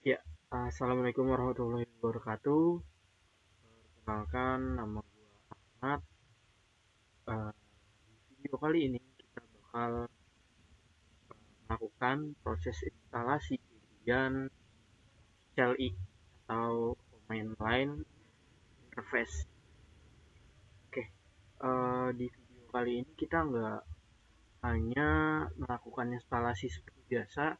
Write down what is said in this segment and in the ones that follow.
Ya, assalamualaikum warahmatullahi wabarakatuh. Perkenalkan, nama gue Ahmad. Di video kali ini kita bakal melakukan proses instalasi Debian CLI atau Command Line Interface. Oke, di video kali ini kita nggak hanya melakukan instalasi seperti biasa,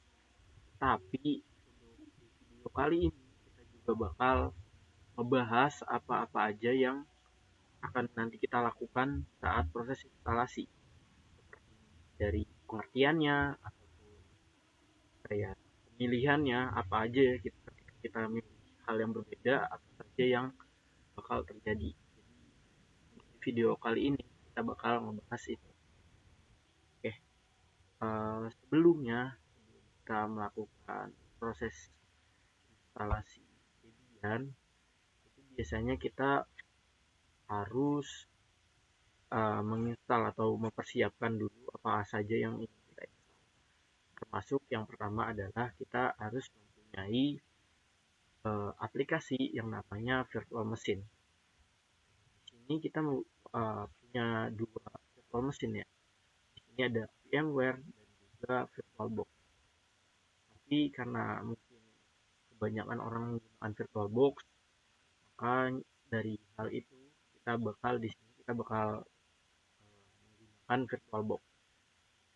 tapi untuk di video kali ini kita juga bakal ngebahas apa-apa aja yang akan nanti kita lakukan saat proses instalasi, dari pengertiannya ataupun kayak pemilihannya apa aja ya, kita milih hal yang berbeda apa saja yang bakal terjadi. Di video kali ini kita bakal membahas itu. Oke, sebelumnya kita melakukan proses instalasi Debian, itu biasanya kita harus menginstal atau mempersiapkan dulu apa saja yang ingin kita install. Termasuk yang pertama adalah kita harus mempunyai aplikasi yang namanya virtual machine. Di sini kita punya dua virtual machine ya. Di sini ada VMware dan juga VirtualBox. Tapi karena mungkin kebanyakan orang menggunakan VirtualBox, maka dari hal itu kita bakal menggunakan VirtualBox.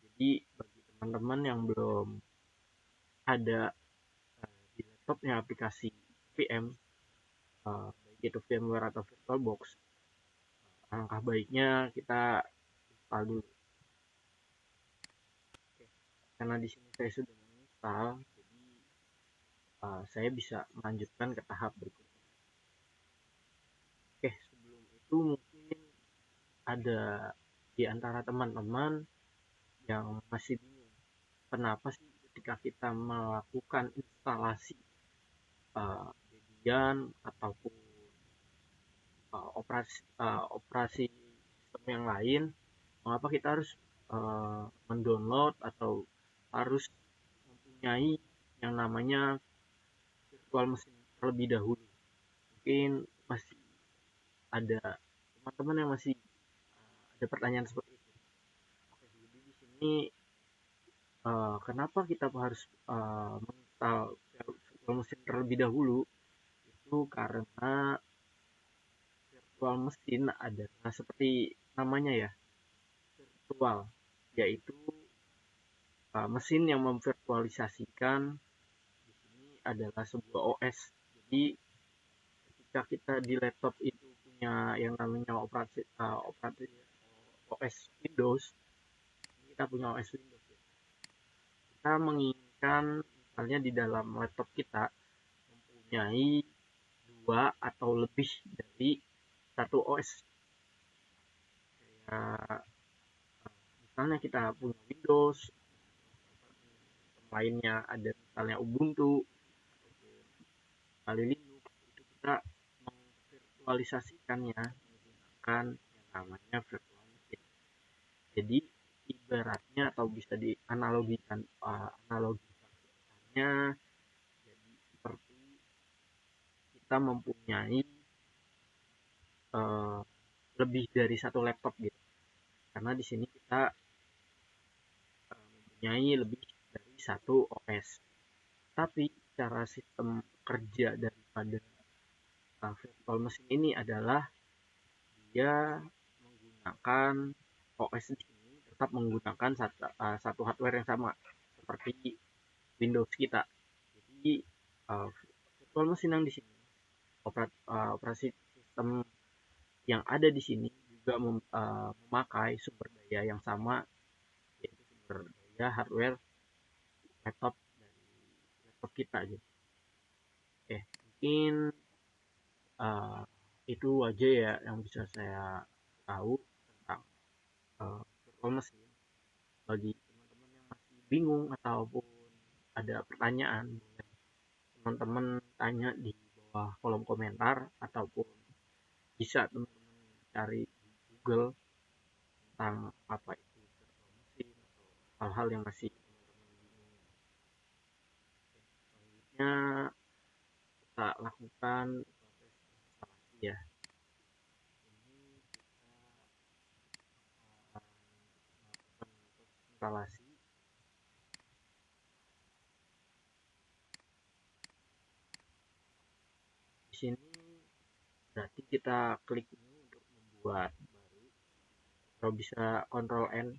Jadi bagi teman-teman yang belum ada di laptopnya aplikasi VM, baik itu VMware atau VirtualBox, alangkah baiknya kita install dulu. Oke, karena di sini saya sudah menginstal, jadi saya bisa melanjutkan ke tahap berikutnya. Oke, sebelum itu mungkin ada di antara teman-teman yang masih bingung, kenapa sih ketika kita melakukan instalasi Debian ataupun operasi sistem yang lain, mengapa kita harus mendownload atau harus mempunyai yang namanya virtual machine terlebih dahulu. Mungkin masih ada teman-teman yang masih ada pertanyaan seperti itu. Oke, jadi di sini kenapa kita harus menginstal virtual machine terlebih dahulu? Itu karena virtual machine adalah seperti namanya ya, virtual, yaitu mesin yang memvirtualisasikan. Di sini adalah sebuah OS. Jadi ketika kita di laptop itu punya yang namanya operasi OS Windows, kita punya OS Windows ya. Kita menginginkan misalnya di dalam laptop kita mempunyai dua atau lebih dari satu OS. Kayak misalnya kita punya Windows, lainnya ada misalnya Ubuntu, kali Linux, itu kita mengvirtualisasikannya menggunakan yang namanya virtual machine. Jadi ibaratnya atau bisa dianalogikan analogikannya, jadi seperti kita mempunyai uh, lebih dari satu laptop gitu. Karena di sini kita mempunyai lebih dari satu OS. Tapi cara sistem kerja daripada virtual machine ini adalah dia menggunakan OS di sini tetap menggunakan satu hardware yang sama seperti Windows kita. Jadi virtual machine yang di sini, operasi sistem yang ada di sini juga memakai sumber daya yang sama, yaitu sumber daya hardware laptop dari laptop kita gitu. Oke, mungkin uh, itu aja ya yang bisa saya tahu tentang virtual machine. Bagi teman-teman yang masih bingung ataupun ada pertanyaan, teman-teman tanya di bawah kolom komentar ataupun bisa teman-teman cari di Google tentang apa itu virtual machine atau hal-hal yang masih teman-teman bingung. Selanjutnya kita lakukan proses instalasi ya. Ini kita akan melakukan proses instalasi. Di sini berarti kita klik ini untuk membuat baru, atau bisa Ctrl N.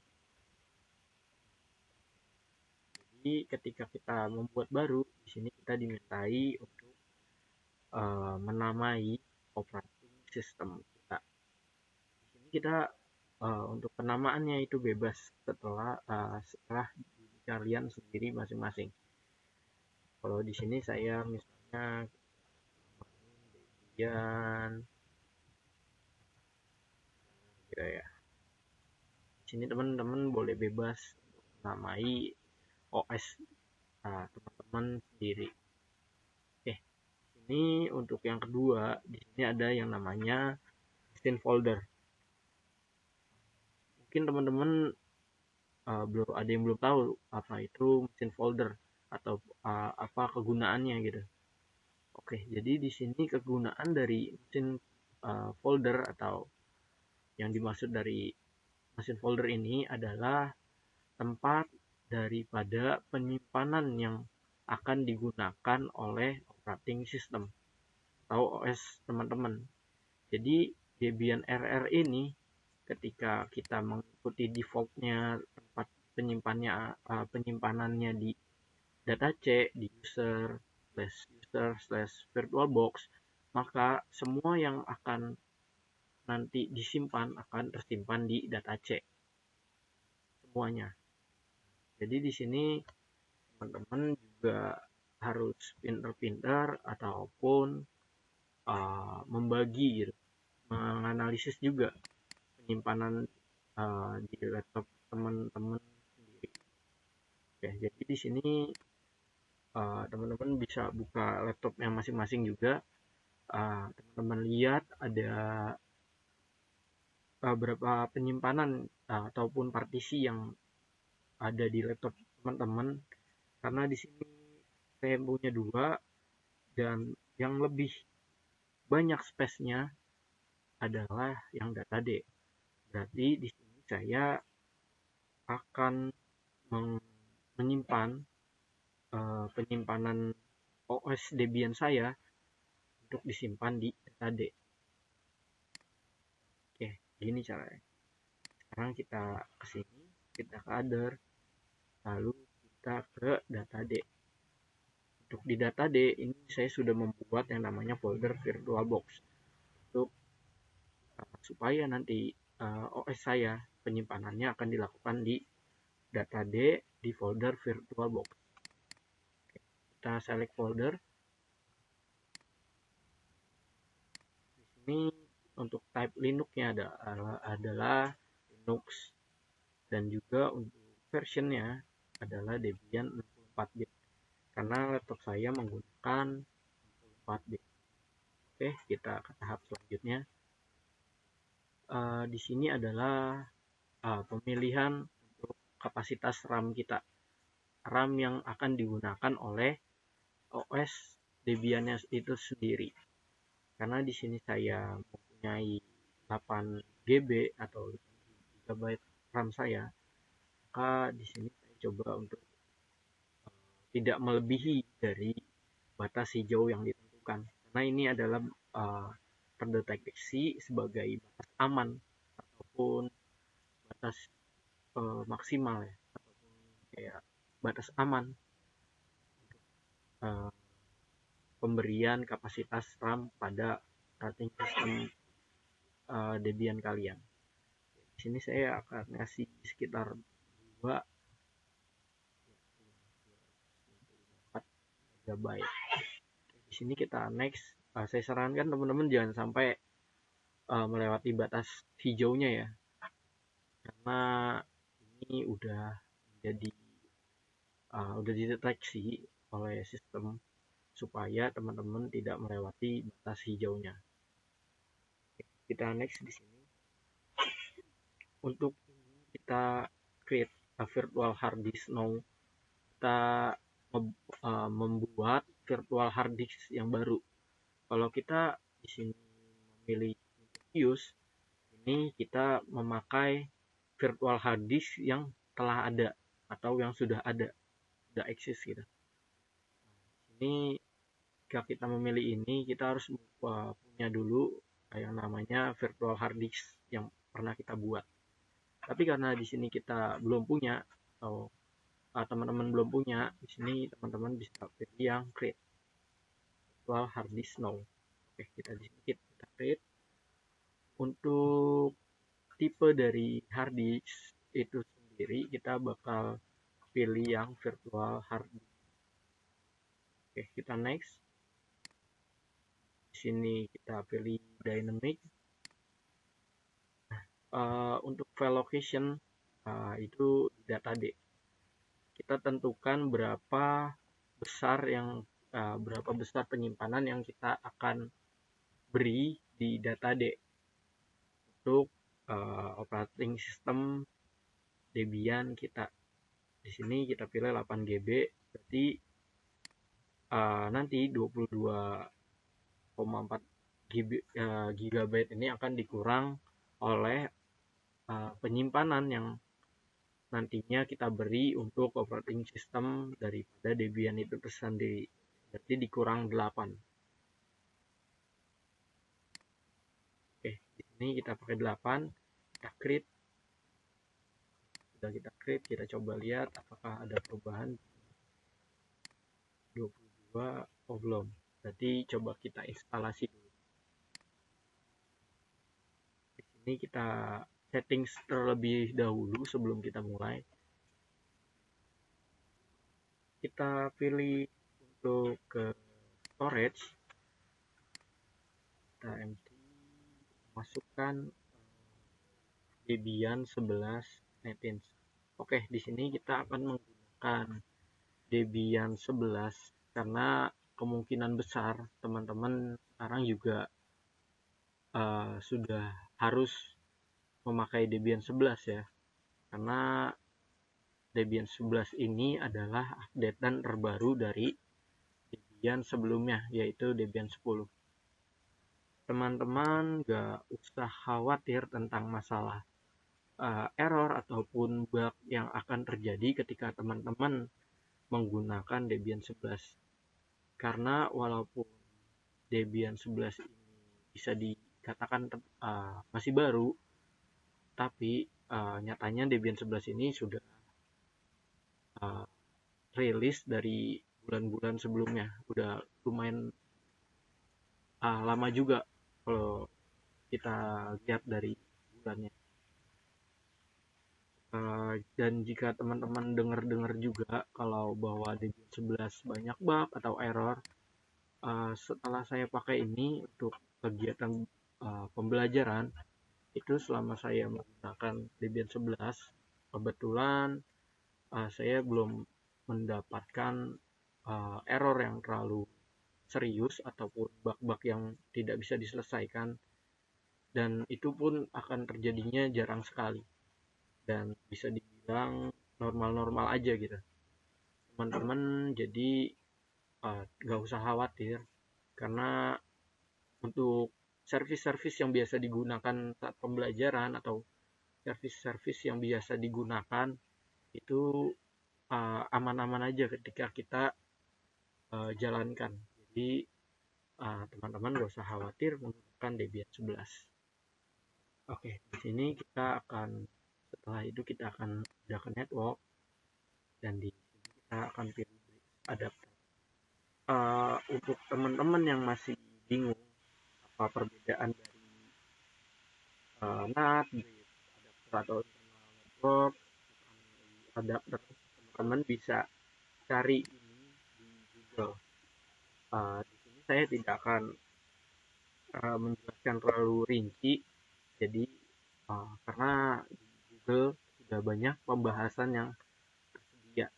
Jadi ketika kita membuat baru, di sini kita dimintai untuk menamai operating system kita. Di sini kita untuk penamaannya itu bebas setelah kalian sendiri masing-masing. Kalau di sini saya misalnya Debian gitu ya. Di sini teman-teman boleh bebas untuk menamai OS teman-teman sendiri. Oke, ini untuk yang kedua, di sini ada yang namanya machine folder. Mungkin teman-teman belum ada yang belum tahu apa itu machine folder atau apa kegunaannya gitu. Oke, jadi di sini kegunaan dari machine folder atau yang dimaksud dari machine folder ini adalah tempat daripada penyimpanan yang akan digunakan oleh operating system atau OS teman-teman. Jadi Debian RR ini ketika kita mengikuti defaultnya tempat penyimpanannya di data C di user/virtualbox, maka semua yang akan nanti disimpan akan tersimpan di data C semuanya. Jadi di sini teman-teman juga harus pintar-pintar ataupun membagi gitu, menganalisis juga penyimpanan di laptop teman-teman sendiri. Oke, jadi di sini teman-teman bisa buka laptopnya masing-masing juga. Teman-teman lihat ada berapa penyimpanan ataupun partisi yang ada di laptop teman-teman, karena di sini saya punya 2 dan yang lebih banyak space-nya adalah yang data D. Berarti di sini saya akan menyimpan penyimpanan OS Debian saya untuk disimpan di data D. Oke, gini caranya. Sekarang kita ke sini, kita ke other, lalu kita ke data D. Untuk di data D ini saya sudah membuat yang namanya folder VirtualBox untuk supaya nanti OS saya penyimpanannya akan dilakukan di data D di folder VirtualBox. Kita select folder. Di sini untuk type Linux-nya adalah Linux, dan juga untuk versionnya adalah Debian 64-bit karena laptop saya menggunakan 64-bit. Oke, kita ke tahap selanjutnya. Di sini adalah pemilihan untuk kapasitas RAM kita, RAM yang akan digunakan oleh OS Debian itu sendiri. Karena di sini saya mempunyai 8 GB atau GB RAM saya, maka di sini saya coba untuk tidak melebihi dari batas hijau yang ditentukan. Karena ini adalah terdeteksi sebagai batas aman ataupun batas maksimal ya, ataupun kayak batas aman pemberian kapasitas RAM pada operating system Debian kalian. Di sini saya akan ngasih sekitar 2 GB. Di sini kita next. Saya sarankan teman-teman jangan sampai melewati batas hijaunya ya, karena ini udah dideteksi oleh sistem supaya teman-teman tidak melewati batas hijaunya. Kita next di sini. Untuk kita create a virtual hard disk now, kita membuat virtual hard disk yang baru. Kalau kita di sini memilih untuk use, ini kita memakai virtual hard disk yang telah ada atau yang sudah ada, sudah eksis gitu. Ini jika kita memilih ini, kita harus punya dulu yang namanya virtual hard disk yang pernah kita buat. Tapi karena di sini kita belum punya atau teman-teman belum punya, di sini teman-teman bisa pilih yang create virtual hard disk now. Oke, kita di sini kita create. Untuk tipe dari hard disk itu sendiri kita bakal pilih yang virtual hard disk. Oke, kita next. Di sini kita pilih dynamic. Untuk file location itu di data D. Kita tentukan berapa besar penyimpanan yang kita akan beri di data D untuk operating system Debian kita. Di sini kita pilih 8 GB, berarti nanti 22,4 GB ini akan dikurang oleh penyimpanan yang nantinya kita beri untuk operating system daripada Debian itu tersendiri. Berarti dikurang 8. Oke, di sini kita pakai 8, kita create. Sudah kita create, kita coba lihat apakah ada perubahan. 22, oh belum. Berarti coba kita instalasi dulu. Di sini kita settings terlebih dahulu sebelum kita mulai. Kita pilih untuk ke storage, kita empty, masukkan Debian 11 netins. Oke, di sini kita akan menggunakan Debian 11 karena kemungkinan besar teman-teman sekarang juga sudah harus memakai Debian 11 ya. Karena Debian 11 ini adalah updatean terbaru dari Debian sebelumnya, yaitu Debian 10. Teman-teman gak usah khawatir tentang masalah error ataupun bug yang akan terjadi ketika teman-teman menggunakan Debian 11. Karena walaupun Debian 11 ini bisa dikatakan masih baru, tapi nyatanya Debian 11 ini sudah rilis dari bulan-bulan sebelumnya. Udah lumayan lama juga kalau kita lihat dari bulannya. Dan jika teman-teman dengar-dengar juga kalau bahwa Debian 11 banyak bug atau error, setelah saya pakai ini untuk kegiatan pembelajaran, itu selama saya menggunakan Debian 11, kebetulan saya belum mendapatkan error yang terlalu serius ataupun bug-bug yang tidak bisa diselesaikan, dan itu pun akan terjadinya jarang sekali dan bisa dibilang normal-normal aja gitu teman-teman. Jadi nggak usah khawatir karena untuk servis-servis yang biasa digunakan saat pembelajaran atau servis-servis yang biasa digunakan itu aman-aman aja ketika kita jalankan. Jadi teman-teman gak usah khawatir menggunakan Debian 11. Oke, di sini kita akan setelah itu kita akan pindah ke network dan di sini kita akan pilih adapter. Untuk teman-teman yang masih bingung apa perbedaan dari NAT, adapter atau internal network, adapter, teman-teman bisa cari ini di Google. Di sini saya tidak akan menjelaskan terlalu rinci, jadi karena di Google sudah banyak pembahasan yang tersedia,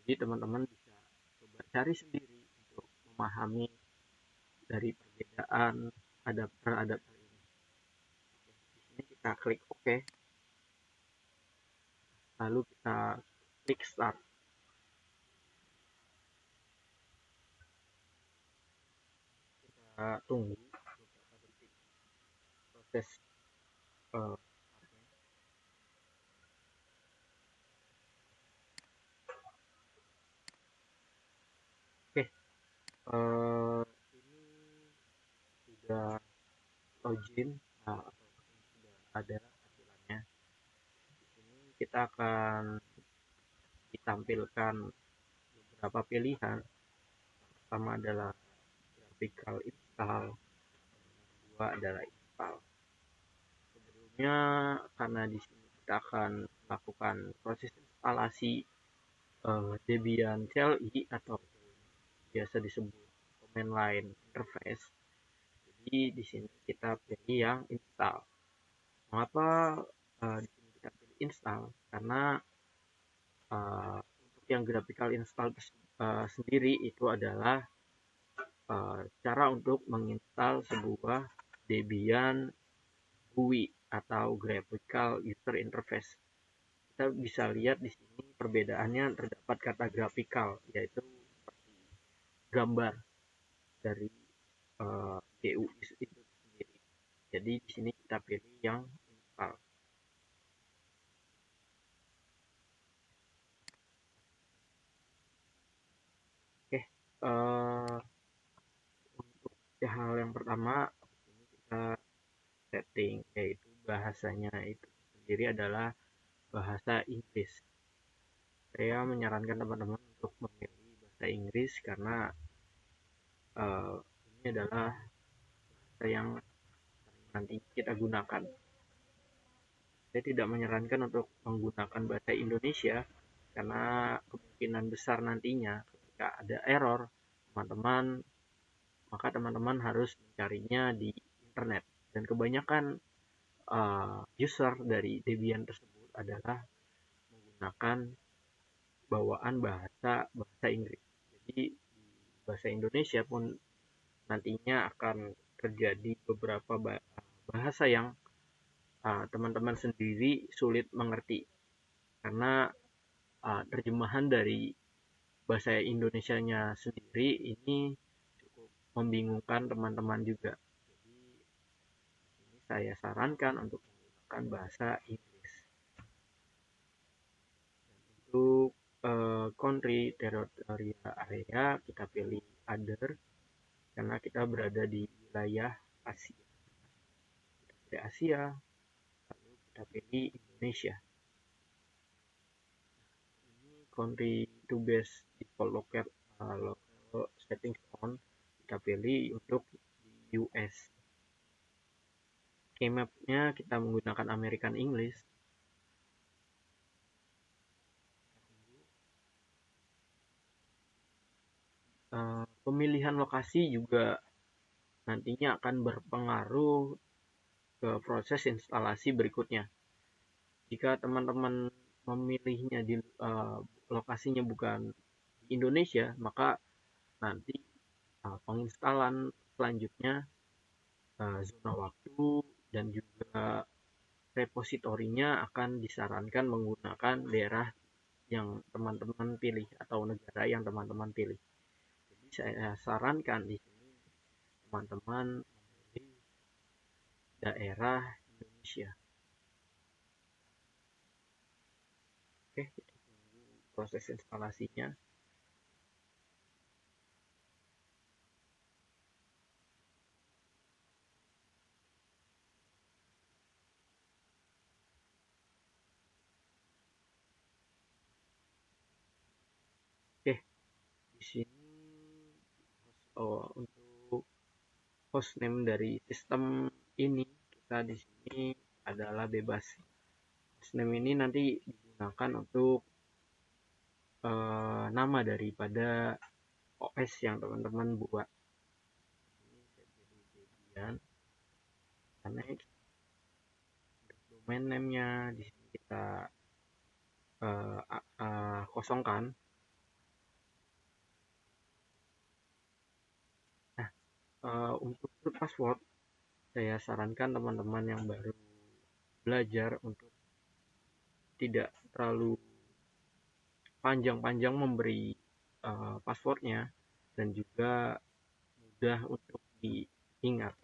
jadi teman-teman bisa coba cari sendiri untuk memahami dari perbedaan adapter ini. Di sini kita klik OK, lalu kita klik Start. Kita kita tunggu beberapa detik proses uh, Oke, ini sudah login, atau sudah ada tampilannya. Di sini kita akan ditampilkan beberapa pilihan. Pertama adalah graphical install, kedua adalah install. Sebelumnya, karena di sini kita akan melakukan proses instalasi Debian CLI atau biasa disebut command line interface. Jadi di sini kita pilih yang install. Mengapa di sini kita pilih install? Karena untuk yang graphical install sendiri itu adalah cara untuk menginstal sebuah Debian GUI atau Graphical User Interface. Kita bisa lihat di sini perbedaannya terdapat kata graphical, yaitu seperti gambar dari GUI itu sendiri. Jadi di sini kita pilih yang install. Oke, untuk hal yang pertama ini kita setting, yaitu bahasanya itu sendiri adalah bahasa Inggris. Saya menyarankan teman-teman untuk memilih bahasa Inggris karena ini adalah bahasa yang nanti kita gunakan. Saya tidak menyarankan untuk menggunakan bahasa Indonesia karena kemungkinan besar nantinya ketika ada error maka teman-teman harus mencarinya di internet, dan kebanyakan user dari Debian tersebut adalah menggunakan bawaan bahasa Inggris. Jadi di bahasa Indonesia pun nantinya akan terjadi beberapa bahasa yang teman-teman sendiri sulit mengerti karena terjemahan dari bahasa Indonesianya sendiri ini cukup membingungkan teman-teman juga. Jadi ini saya sarankan untuk menggunakan bahasa Inggris. Dan untuk country territorial area kita pilih other karena kita berada di wilayah Asia. Kita pilih Asia, lalu kita pilih Indonesia. Ini country to base default local settings on, kita pilih untuk di US. Keymap-nya kita menggunakan American English. Pemilihan lokasi juga nantinya akan berpengaruh ke proses instalasi berikutnya. Jika teman-teman memilihnya di lokasinya bukan di Indonesia, maka nanti penginstalan selanjutnya zona waktu dan juga repositorinya akan disarankan menggunakan daerah yang teman-teman pilih atau negara yang teman-teman pilih. Jadi saya sarankan di sini teman-teman memilih daerah Indonesia. Oke, kita tunggu proses instalasinya. Oke, di sini untuk hostname dari sistem ini kita di sini adalah bebas. Hostname ini nanti digunakan untuk nama daripada OS yang teman-teman buat. Ini saya pilih Debian. Next, domain name-nya di sini kita kosongkan. Nah, untuk password saya sarankan teman-teman yang baru belajar untuk tidak terlalu panjang-panjang memberi passwordnya dan juga mudah untuk diingat.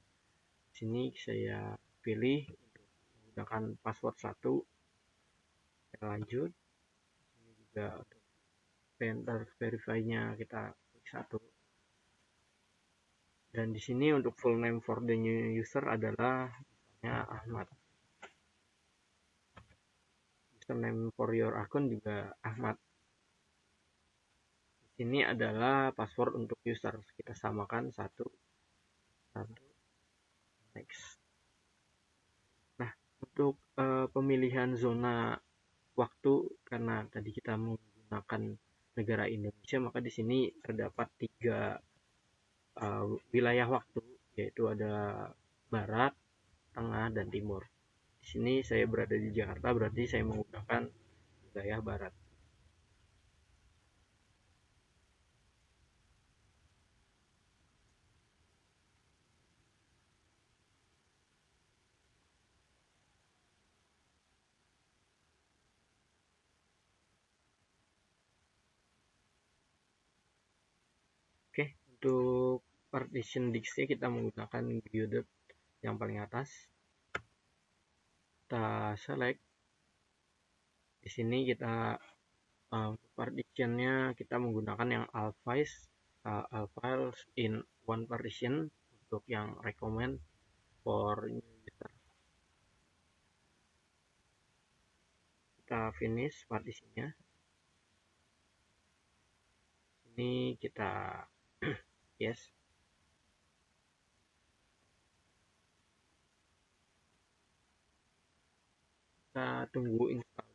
Di sini saya pilih untuk menggunakan password 1. Kita lanjut. Ini juga untuk enter verify-nya kita klik 1. Dan di sini untuk full name for the new user adalah misalnya Ahmad. Username for your account juga Ahmad. Di sini adalah password untuk user. Kita samakan 1. Next. Nah, untuk pemilihan zona waktu, karena tadi kita menggunakan negara Indonesia, maka di sini terdapat 3 wilayah waktu, yaitu ada barat, tengah, dan timur. Di sini saya berada di Jakarta, berarti saya menggunakan wilayah barat. Oke, untuk partition disk kita menggunakan geodot yang paling atas. Kita select. Di sini kita partitionnya kita menggunakan yang all files in one partition untuk yang recommend for new user. Kita finish partisinya. Ini kita yes. Kita tunggu install.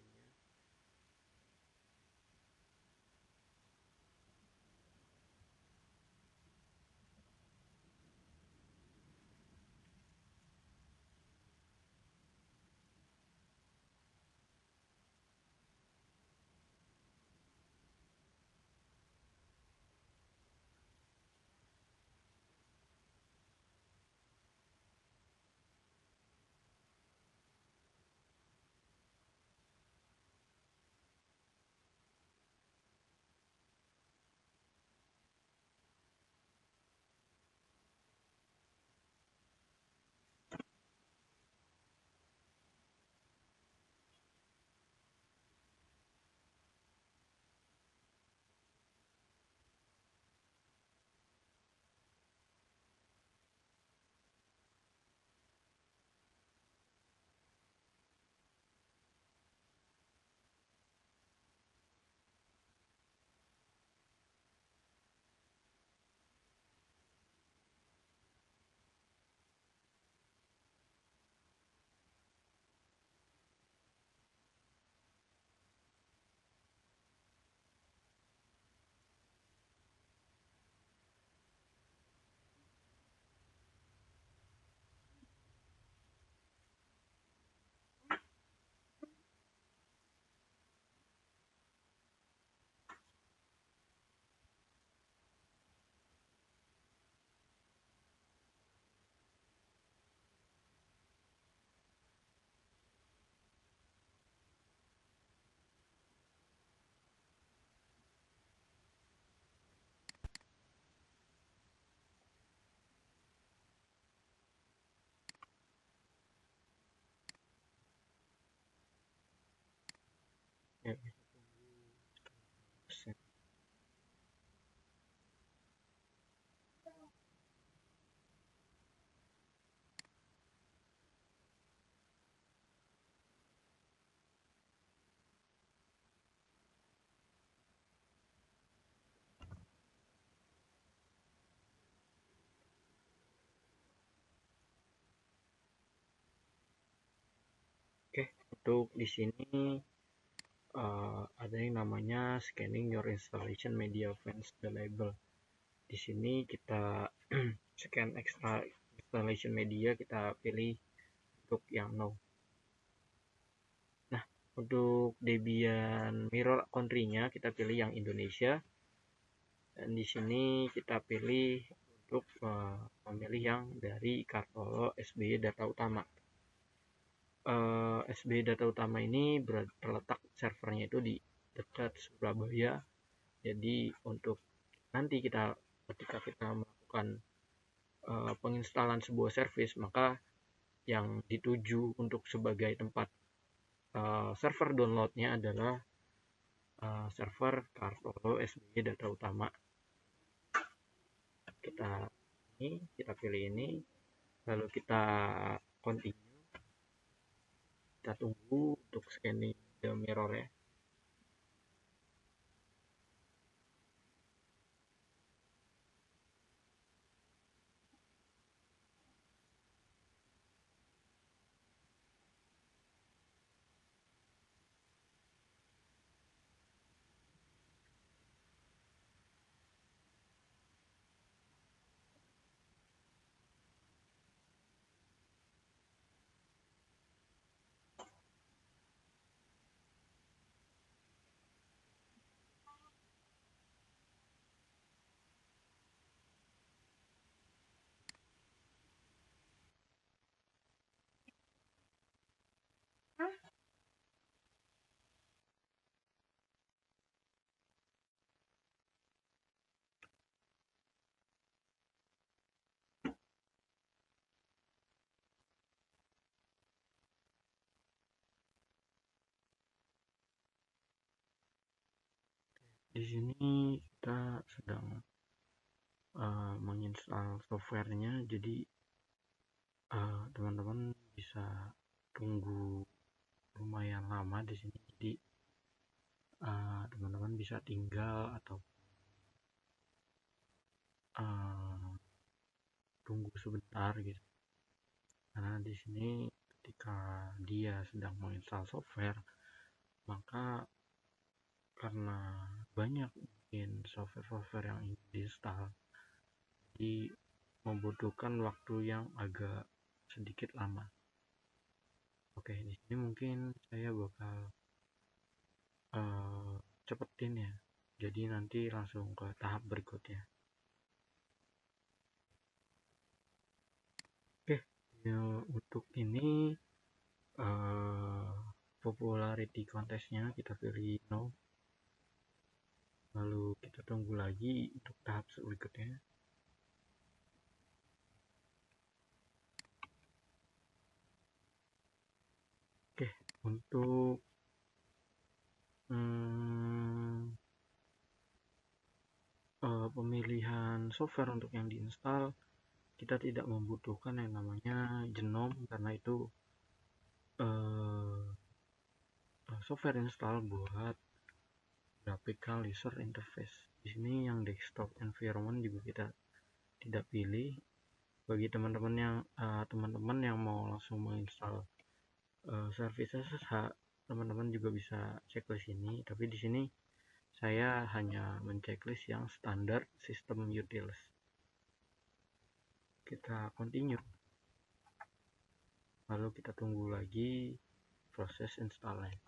Ya, Oke, untuk di sini ada yang namanya scanning your installation media files label. Di sini kita scan extra installation media, kita pilih untuk yang no. Nah, untuk Debian Mirror country-nya kita pilih yang Indonesia. Dan di sini kita pilih untuk memilih yang dari Kartolo SBY data utama. SBY data utama ini terletak servernya itu di dekat Surabaya. Jadi untuk nanti ketika kita melakukan penginstalan sebuah service, maka yang dituju untuk sebagai tempat server downloadnya adalah server Kartolo SBY data utama. Kita pilih ini, lalu kita continue, kita tunggu untuk scanning the mirror ya. Di sini kita sedang menginstal softwarenya, jadi teman-teman bisa tunggu lumayan lama di sini. Jadi teman-teman bisa tinggal atau tunggu sebentar gitu. Karena di sini ketika dia sedang menginstal software, maka karena banyak mungkin software-software yang ingin diinstal, jadi membutuhkan waktu yang agak sedikit lama. Oke, di sini mungkin saya bakal cepetin ya. Jadi nanti langsung ke tahap berikutnya. Oke, ya, untuk ini popularity contestnya kita pilih no. Lalu kita tunggu lagi untuk tahap berikutnya. Oke, untuk pemilihan software untuk yang diinstal, kita tidak membutuhkan yang namanya Genome karena itu software install buat graphical user interface. Di sini yang desktop environment juga kita tidak pilih. Bagi teman-teman yang mau langsung menginstal services, teman-teman juga bisa checklist ini. Tapi di sini saya hanya menceklis yang standar system utils. Kita continue. Lalu kita tunggu lagi proses installnya.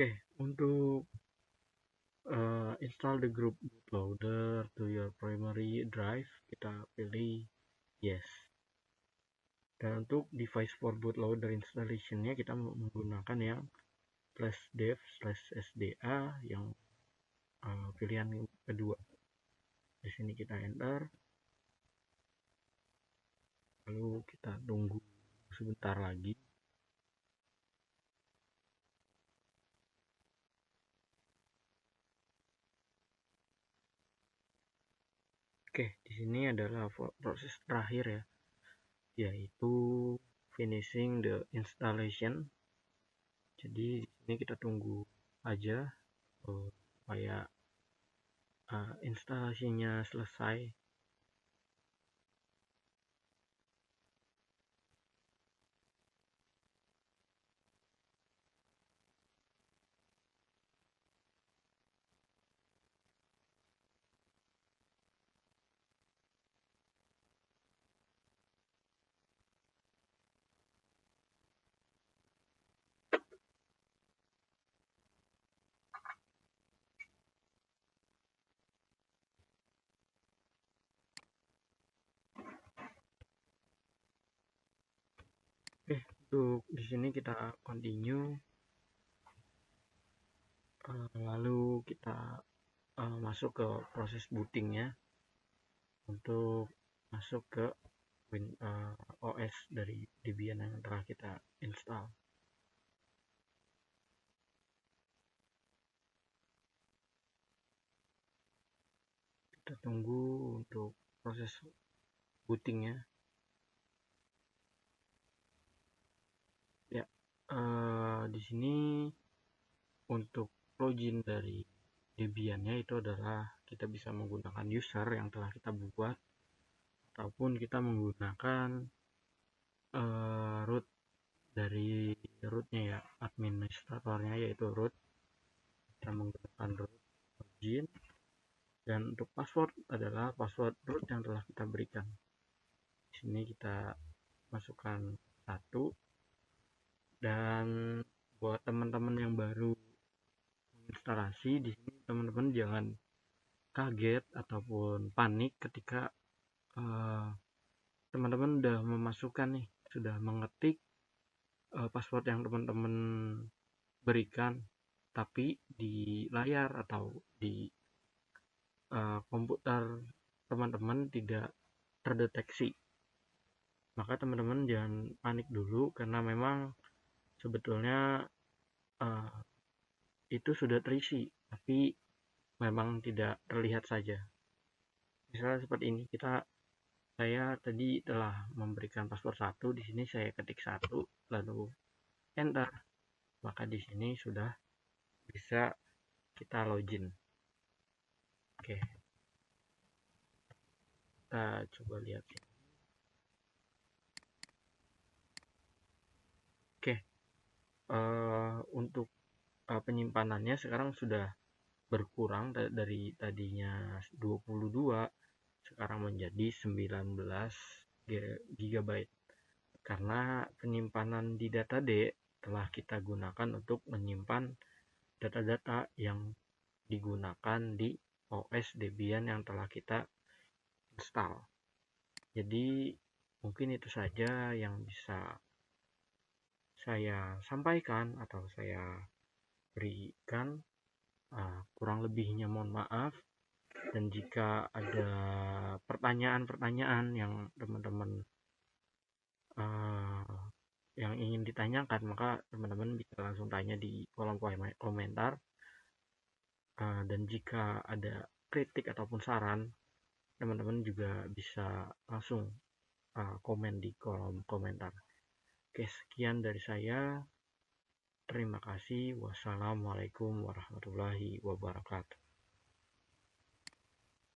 Oke, untuk install the group bootloader to your primary drive, kita pilih yes. Dan untuk device for bootloader installationnya kita menggunakan yang /dev/sda yang pilihan kedua. Di sini kita enter, lalu kita tunggu sebentar lagi. Oke, di sini adalah proses terakhir ya, yaitu finishing the installation. Jadi di sini kita tunggu aja supaya instalasinya selesai. Untuk di sini kita continue, lalu kita masuk ke proses bootingnya untuk masuk ke OS dari Debian yang telah kita install. Kita tunggu untuk proses bootingnya. Ya, di sini untuk login dari Debian-nya itu adalah kita bisa menggunakan user yang telah kita buat, ataupun kita menggunakan root dari rootnya ya, administratornya yaitu root. Kita menggunakan root login, dan untuk password adalah password root yang telah kita berikan. Di sini kita masukkan 1, dan buat teman-teman yang baru instalasi di sini, teman-teman jangan kaget ataupun panik ketika teman-teman udah memasukkan nih, sudah mengetik password yang teman-teman berikan, tapi di layar atau di komputer teman-teman tidak terdeteksi. Maka teman-teman jangan panik dulu, karena memang sebetulnya itu sudah terisi, tapi memang tidak terlihat saja. Misalnya seperti ini, saya tadi telah memberikan password 1, di sini saya ketik 1 lalu enter, maka di sini sudah bisa kita login. Oke, kita coba lihat. Oke, untuk penyimpanannya sekarang sudah berkurang dari tadinya 22, sekarang menjadi 19 GB, karena penyimpanan di data D telah kita gunakan untuk menyimpan data-data yang digunakan di OS Debian yang telah kita install. Jadi mungkin itu saja yang bisa saya sampaikan atau saya berikan. Kurang lebihnya mohon maaf, dan jika ada pertanyaan-pertanyaan yang teman-teman yang ingin ditanyakan, maka teman-teman bisa langsung tanya di kolom komentar. Dan jika ada kritik ataupun saran, teman-teman juga bisa langsung komen di kolom komentar. Oke, sekian dari saya. Terima kasih. Wassalamualaikum warahmatullahi wabarakatuh.